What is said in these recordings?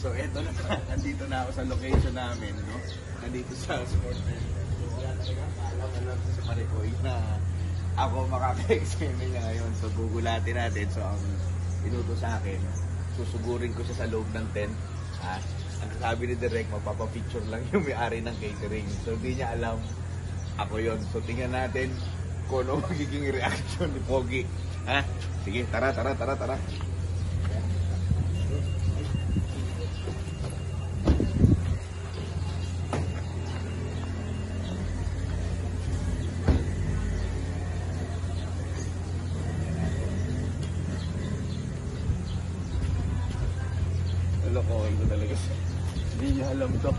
So eto na, nandito na ako sa location namin, no? Nandito sa sports center. So wala talaga kaalaman lang sa Maricoy na ako makaka-examine niya ngayon. So gugulatin natin. So ang inuto sa akin, susugurin ko siya sa loob ng tent. Ang sabi ni Direk, magpapapicture lang yung may-ari ng catering. So hindi niya alam ako yon. So tingnan natin kung ano magiging reaction ni Pogi. Sige, tara. Lokohin ko talaga siya. Hindi niya alam to.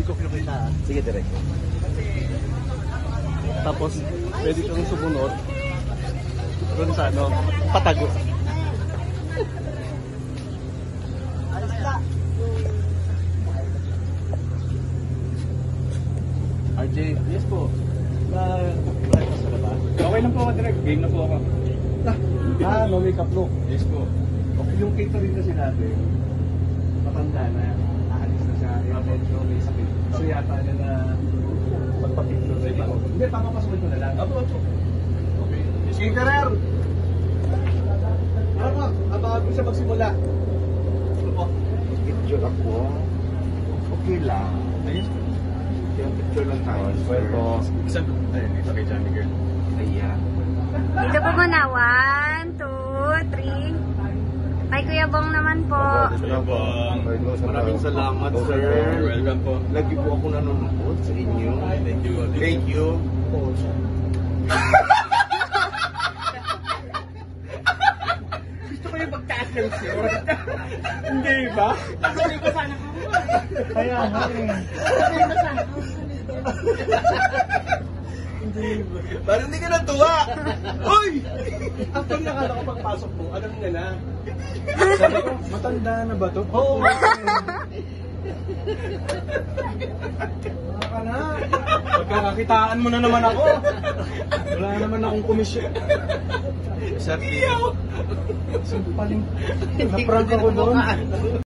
Ikot na kita. Sige, direct. Tapos, pwede kang sumunod doon sa patago. RJ, Yes po. Breakfast ka ba? Okay lang po ako, direct. Game na po ako. No makeup look. Yes po. Okay, yung catering kasi natin, matanda na, aalis na siya, medyo may sakit. So yata niya na magpa-picture sa iba. Hindi, papapasukin ko na lang. Apo. Okay. Skaterer! Ano? Abangan ko siya magsimula. Ano po? picture ako. Okay lang. Ayun. Yung picture lang tayo. Pwede. Saan? Ayun, ito kay Johnny Girl. Ayan. Dito po muna. 1, 2, 3. Kay Kuya Bong naman po. Maraming salamat, sir. You're welcome po. Lagi po ako nanonood sa inyo. Thank you. Thank you. Gusto ko yung pagtaas ng shirt. Hindi ba? Actually ko sana ka. Kaya nga eh. Parang hindi ka natuwa. Uy! Actually, nakala ko pagpasok mo, alam niya na. Sabi ko, matanda na ba to? Oo. Baka na. Pagkakakitaan mo na naman ako. Wala naman akong komisyon. Sabi niyo. Naprag ako doon.